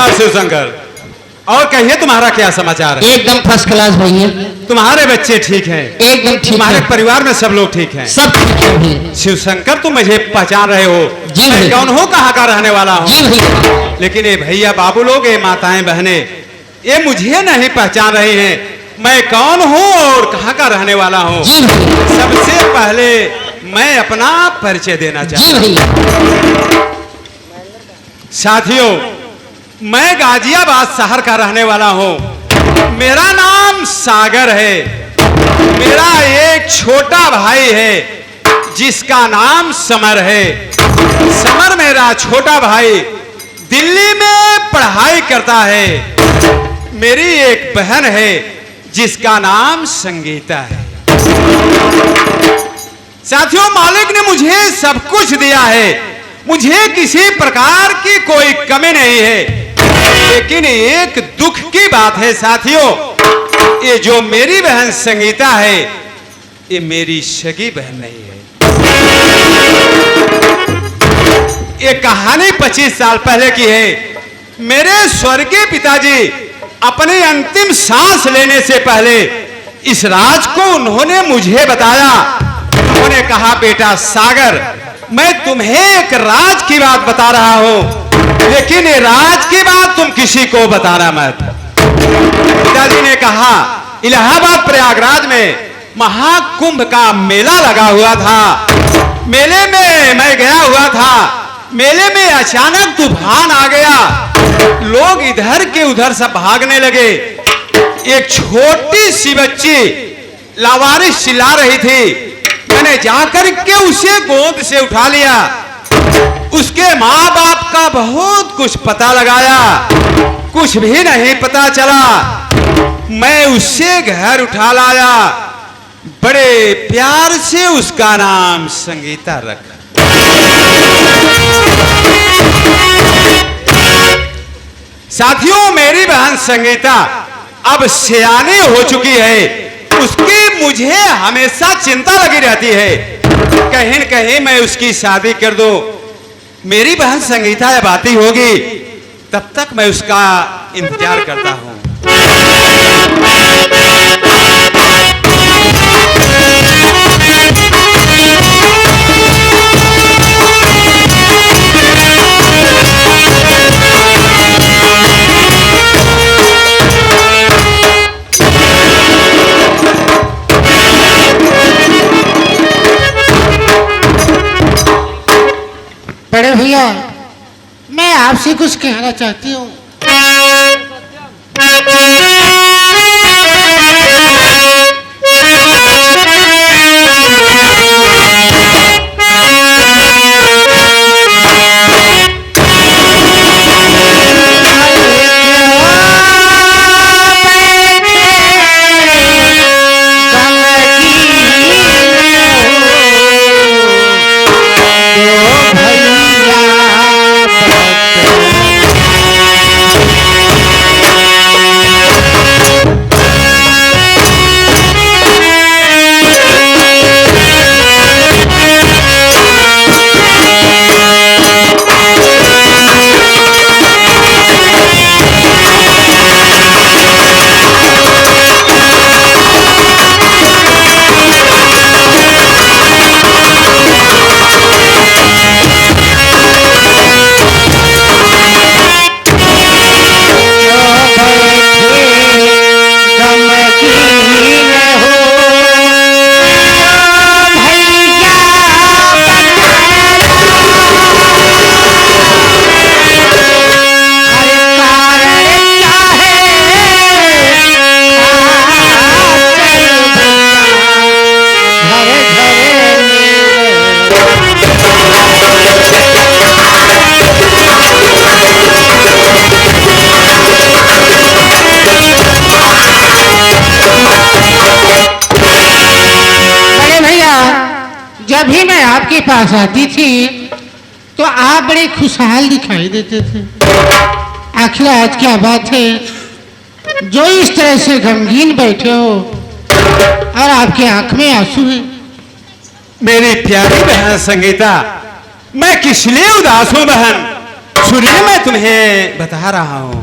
नमस्कार शिवशंकर। और कहिए तुम्हारा क्या समाचार है? एकदम फर्स्ट क्लास भैया। तुम्हारे बच्चे ठीक हैं? एकदम ठीक। तुम्हारे परिवार में सब लोग ठीक हैं? सब ठीक है भैया। शिवशंकर तुम मुझे पहचान रहे हो? जी मैं भैया। कौन हूँ, कहाँ का रहने वाला हूँ? जी भैया। लेकिन ये भैया बाबू लोग, ये माताएं बहनें, ये मुझे नहीं पहचान रहे हैं मैं कौन हूँ और कहाँ का रहने वाला हूँ। जी भैया। सबसे पहले मैं अपना परिचय देना चाहता जी हूँ। भैया। साथियों, मैं गाजियाबाद शहर का रहने वाला हूँ। मेरा नाम सागर है। मेरा एक छोटा भाई है जिसका नाम समर है। समर मेरा छोटा भाई दिल्ली में पढ़ाई करता है। मेरी एक बहन है जिसका नाम संगीता है। साथियों, मालिक ने मुझे सब कुछ दिया है, मुझे किसी प्रकार की कोई कमी नहीं है। लेकिन एक दुख की बात है साथियों, ये जो मेरी बहन संगीता है, ये मेरी सगी बहन नहीं है। ये कहानी 25 साल पहले की है। मेरे स्वर्गीय पिताजी अपनी अंतिम सांस लेने से पहले इस राज को उन्होंने मुझे बताया। उन्होंने कहा, बेटा सागर, मैं तुम्हें एक राज की बात बता रहा हूं, लेकिन ये राज की बात तुम किसी को बताना मत। पिताजी ने कहा, इलाहाबाद प्रयागराज में महाकुंभ का मेला लगा हुआ था। मेले में मैं गया हुआ था। मेले में अचानक तूफान आ गया। लोग इधर के उधर सब भागने लगे। एक छोटी सी बच्ची लावारिस चिल्ला रही थी। मैंने जाकर के उसे गोद से उठा लिया। उसके माँ बाप का बहुत कुछ पता लगाया, कुछ भी नहीं पता चला। मैं उससे घर उठा लाया। बड़े प्यार से उसका नाम संगीता रखा। साथियों, मेरी बहन संगीता अब सियानी हो चुकी है। उसकी मुझे हमेशा चिंता लगी रहती है, कहीं न कहीं मैं उसकी शादी कर दूं। मेरी बहन संगीता जब आती होगी तब तक मैं उसका इंतजार करता हूं। बड़े भैया, मैं आपसे कुछ कहना चाहती हूँ। जब भी मैं आपके पास आती थी तो आप बड़े खुशहाल दिखाई देते थे। आखिर आज क्या बात है जो इस तरह से गमगीन बैठे हो और आपके आंख में आंसू है? मेरी प्यारी बहन संगीता, मैं किस लिए उदास हूं बहन? सुनिए, मैं तुम्हें बता रहा हूँ।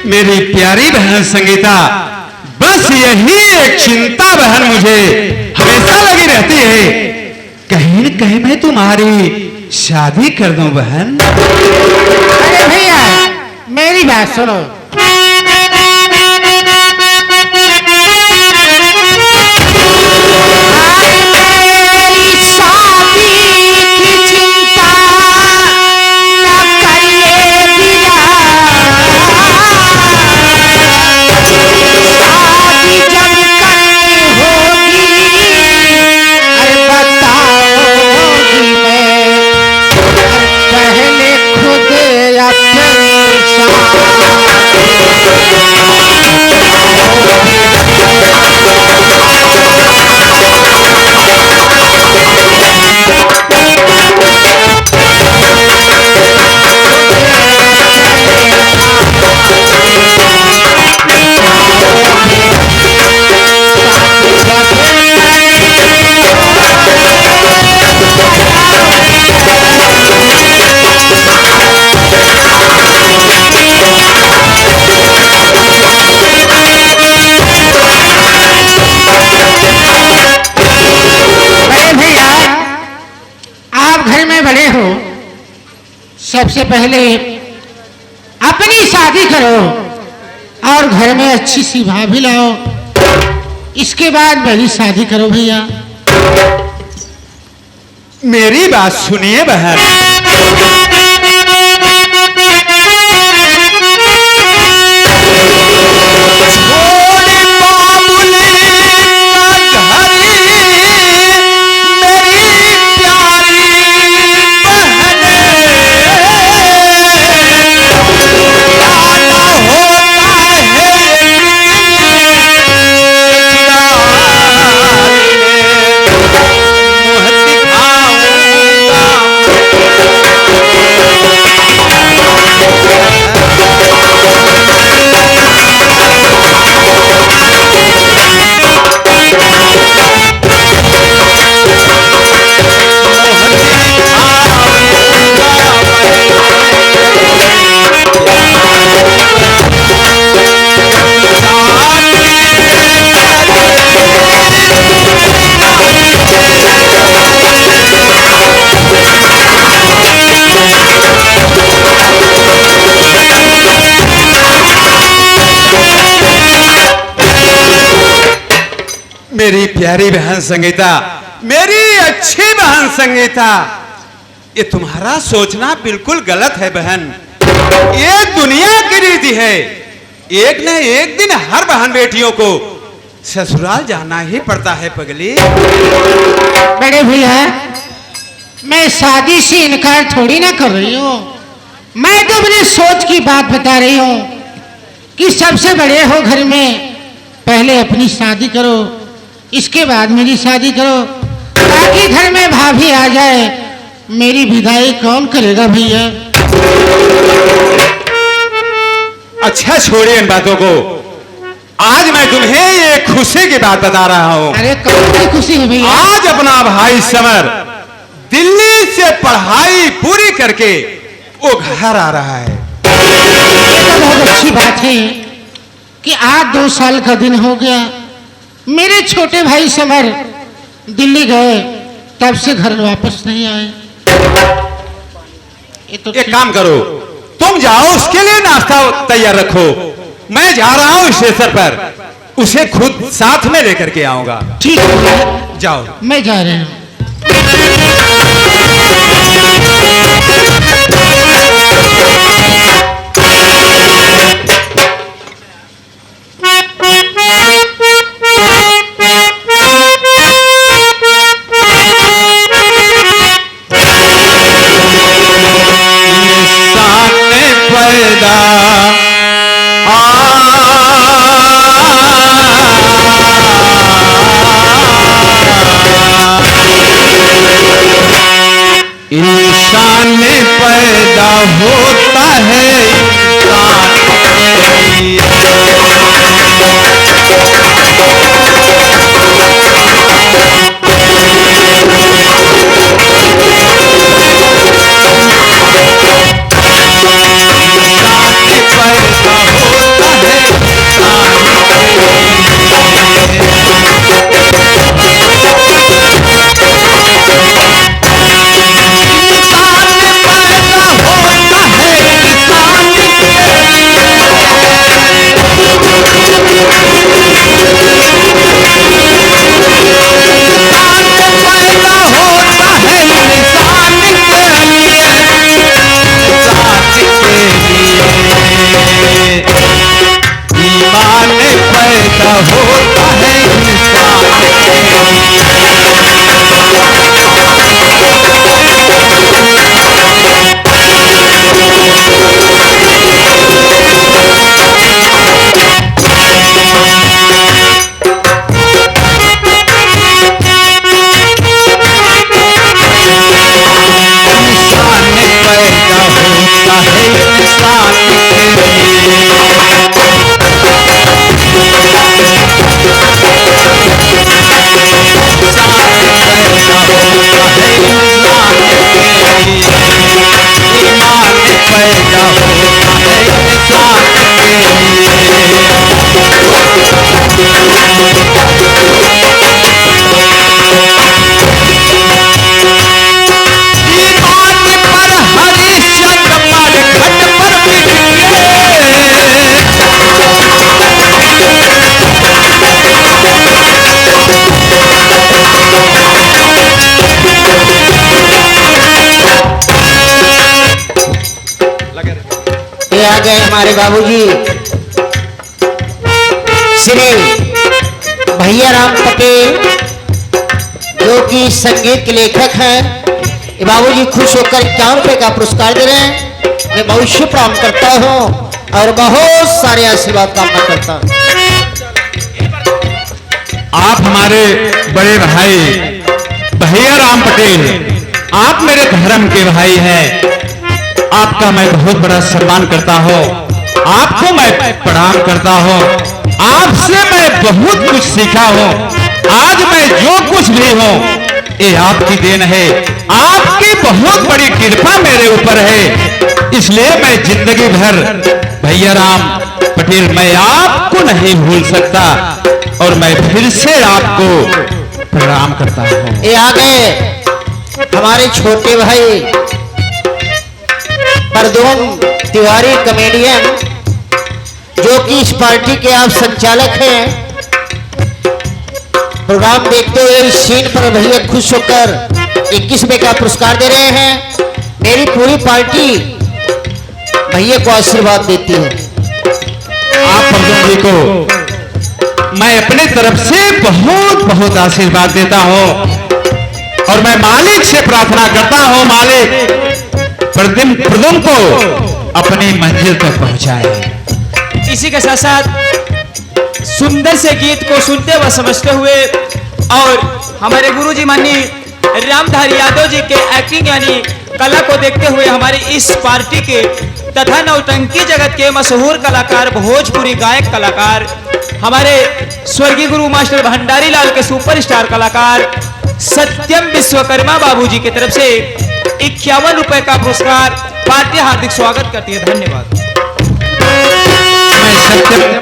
मेरी प्यारी बहन संगीता, बस यही एक चिंता बहन मुझे हमेशा लगी रहती है, कहीं न कहीं मैं तुम्हारी शादी कर दूं बहन। अरे भैया, मेरी बात सुनो। सबसे पहले अपनी शादी करो और घर में अच्छी सी भाभी लाओ, इसके बाद मेरी शादी करो भैया। मेरी बात सुनिए बहन। मेरी प्यारी बहन संगीता, मेरी अच्छी बहन संगीता, ये तुम्हारा सोचना बिल्कुल गलत है बहन। ये दुनिया की रीति है, एक न एक दिन हर बहन बेटियों को ससुराल जाना ही पड़ता है पगली। बड़े भैया, मैं शादी से इनकार थोड़ी ना कर रही हूँ, मैं तो अपनी सोच की बात बता रही हूँ कि सबसे बड़े हो घर में, पहले अपनी शादी करो, इसके बाद मेरी शादी करो, ताकि घर में भाभी आ जाए। मेरी विदाई कौन करेगा भैया? अच्छा छोड़िए इन बातों को। आज मैं तुम्हें ये खुशी की बात बता रहा हूँ। अरे कौन सी खुशी है भैया? आज अपना भाई समर दिल्ली से पढ़ाई पूरी करके वो घर आ रहा है। ये तो बहुत अच्छी बात है कि आज 2 साल का दिन हो गया। मेरे छोटे भाई समर दिल्ली गए, तब से घर वापस नहीं आए। ये तो एक काम करो, तुम जाओ उसके लिए नाश्ता तैयार रखो। मैं जा रहा हूँ स्टेशन पर, उसे खुद साथ में लेकर के आऊंगा। ठीक है, जाओ। मैं जा रहा हूँ। इंसान में पैदा होता है आ गए हमारे बाबूजी श्री भैया राम पटेल, जो कि संगीत के लेखक हैं। ये बाबूजी खुश होकर 51 रुपए का पुरस्कार दे रहे हैं। मैं बहुत शुभ प्रणाम करता हूँ और बहुत सारे आशीर्वाद कामना करता हूँ। आप हमारे बड़े भाई भैया राम पटेल, आप मेरे धर्म के भाई हैं। आपका मैं बहुत बड़ा सम्मान करता हूँ, आपको मैं प्रणाम करता हूँ। आपसे मैं बहुत कुछ सीखा हूँ। आज मैं जो कुछ भी हूँ ये आपकी देन है। आपकी बहुत बड़ी कृपा मेरे ऊपर है, इसलिए मैं जिंदगी भर भैया राम पटेल मैं आपको नहीं भूल सकता और मैं फिर से आपको प्रणाम करता हूँ। ये आ गए हमारे छोटे भाई परदोन तिवारी कॉमेडियन, जो कि इस पार्टी के आप संचालक हैं। प्रोग्राम देखते हुए इस सीन पर भैया खुश होकर 21 रुपए का पुरस्कार दे रहे हैं। मेरी पूरी पार्टी भैया को आशीर्वाद देती है। आप परदोन जी को मैं अपने तरफ से बहुत बहुत आशीर्वाद देता हूँ और मैं मालिक से प्रार्थना करता हूँ, मालिक प्रदुम को अपनी मंजिल तक पहुंचाए। इसी के साथ साथ सुंदर से गीत को सुनते व समझते हुए और हमारे गुरुजी माननीय रामधारी यादव जी के एक्टिंग यानी कला को देखते हुए हमारी इस पार्टी के तथा नौटंकी जगत के मशहूर कलाकार भोजपुरी गायक कलाकार हमारे स्वर्गीय गुरु मास्टर भंडारी लाल के सुपरस्टार कलाकार सत्यम विश्वकर्मा बाबूजी की तरफ से 51 रुपए का पुरस्कार पार्टी हार्दिक स्वागत करती है। धन्यवाद। मैं सत्यम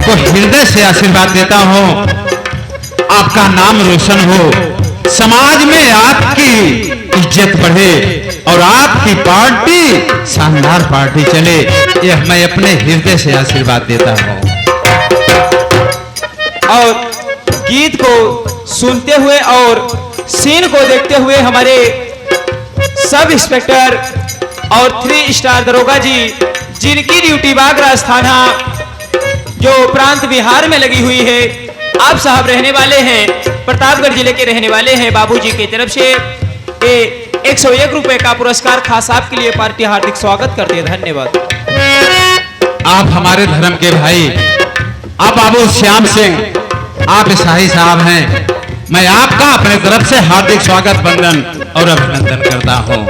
को हृदय से आशीर्वाद देता हूँ, आपका नाम रोशन हो, समाज में आपकी इज्जत बढ़े और आपकी पार्टी शानदार पार्टी चले, यह मैं अपने हृदय से आशीर्वाद देता हूँ। और गीत को सुनते हुए और सीन को देखते हुए हमारे सब इंस्पेक्टर और 3 स्टार दरोगा जी जिनकी ड्यूटी बाग राजस्थान जो प्रांत बिहार में लगी हुई है, आप साहब रहने वाले हैं प्रतापगढ़ जिले के रहने वाले हैं, बाबूजी की तरफ से 101 रुपए का पुरस्कार खास आपके लिए पार्टी हार्दिक स्वागत करते हैं। धन्यवाद। आप हमारे धर्म के भाई, आप बाबू श्याम सिंह, आप ईसाई साहब हैं, मैं आपका अपने तरफ से हार्दिक स्वागत वंदन और अभिनंदन करता हूं।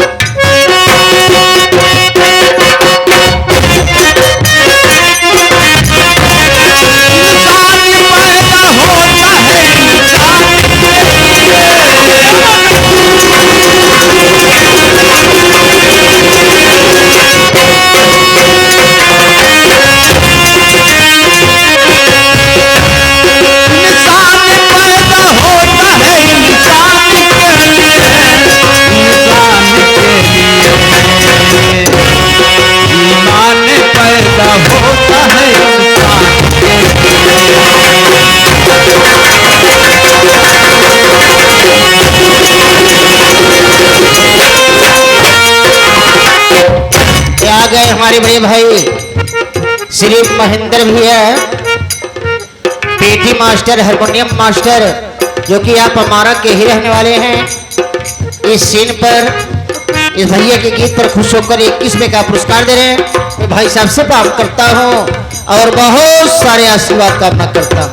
आ गए हमारे बड़े भाई श्री महेंद्र भैया, पेटी मास्टर, हारमोनियम मास्टर, जो कि आप हमारा के ही रहने वाले हैं। इस सीन पर इस भैया के गीत पर खुश होकर 21 रुपए का पुरस्कार दे रहे हैं। मैं भाई साहब से प्राप्त करता हूँ और बहुत सारे आशीर्वाद कामना करता हूँ।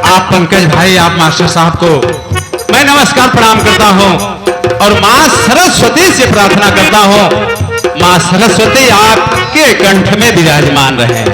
आप पंकज भाई, आप मास्टर साहब को मैं नमस्कार प्रणाम करता हूं और मां सरस्वती से प्रार्थना करता हूं, मां सरस्वती आपके कंठ में विराजमान रहे।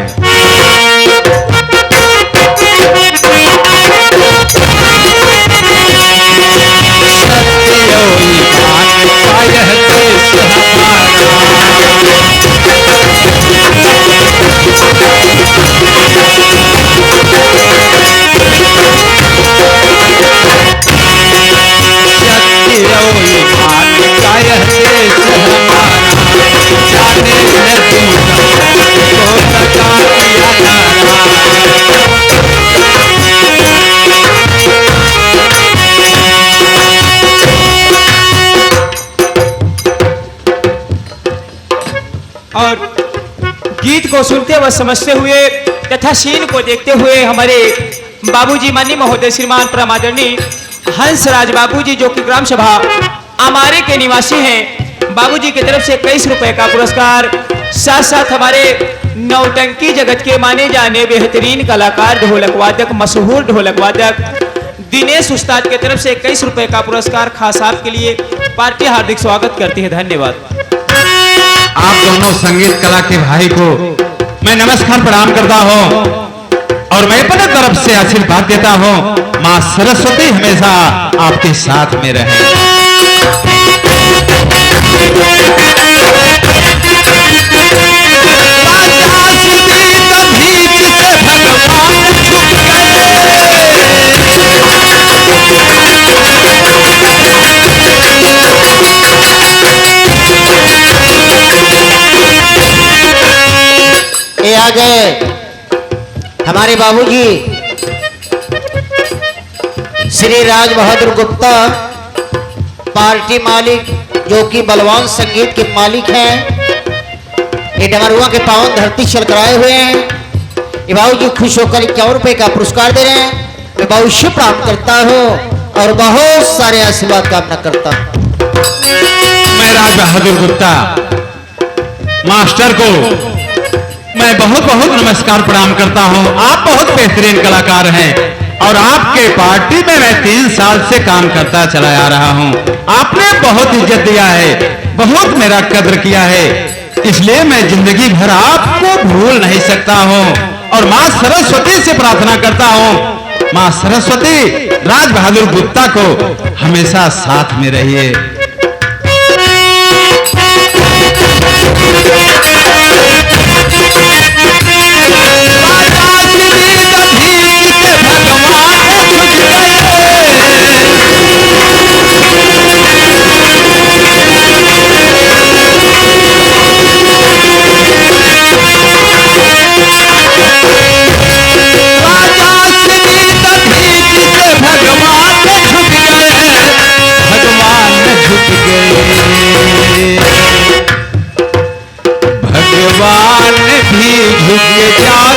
और गीत को सुनते व समझते हुए तथा सीन को देखते हुए हमारे बाबूजी माननीय महोदय श्रीमान परमादरणीय हंसराज बाबूजी, जो कि ग्राम सभा अमारे के निवासी हैं, बाबूजी की तरफ से 21 रुपए का पुरस्कार, साथ साथ हमारे नौटंकी जगत के माने जाने बेहतरीन कलाकार ढोलक वादक, मशहूर ढोलक वादक दिनेश उस्ताद की तरफ से 21 रुपए का पुरस्कार खास आपके लिए पार्टी हार्दिक स्वागत करती है। धन्यवाद। आप दोनों संगीत कला के भाई को मैं नमस्कार प्रणाम करता हूं और मैं अपने तरफ से आशीर्वाद देता हूं, मां सरस्वती हमेशा आपके साथ में रहे। ये आ गए हमारे बाबूजी श्री राज बहादुर गुप्ता, पार्टी मालिक, जो कि बलवान संगीत के मालिक हैं। ये डमरुआ के पावन धरती चल कराए हुए हैं। ये बाबूजी खुश होकर 51 रुपए का पुरस्कार दे रहे हैं। मैं भविष्य प्राप्त करता हूँ और बहुत सारे आशीर्वाद कामना करता हूँ। मैं राज बहादुर गुप्ता मास्टर को मैं बहुत बहुत नमस्कार प्रणाम करता हूँ। आप बहुत बेहतरीन कलाकार हैं और आपके पार्टी में मैं 3 साल से काम करता चला आ रहा हूँ। आपने बहुत इज्जत दिया है, बहुत मेरा कद्र किया है, इसलिए मैं जिंदगी भर आपको भूल नहीं सकता हूँ और माँ सरस्वती से प्रार्थना करता हूँ, माँ सरस्वती राज बहादुर गुप्ता को हमेशा साथ में रहिए। भगवान भी झुक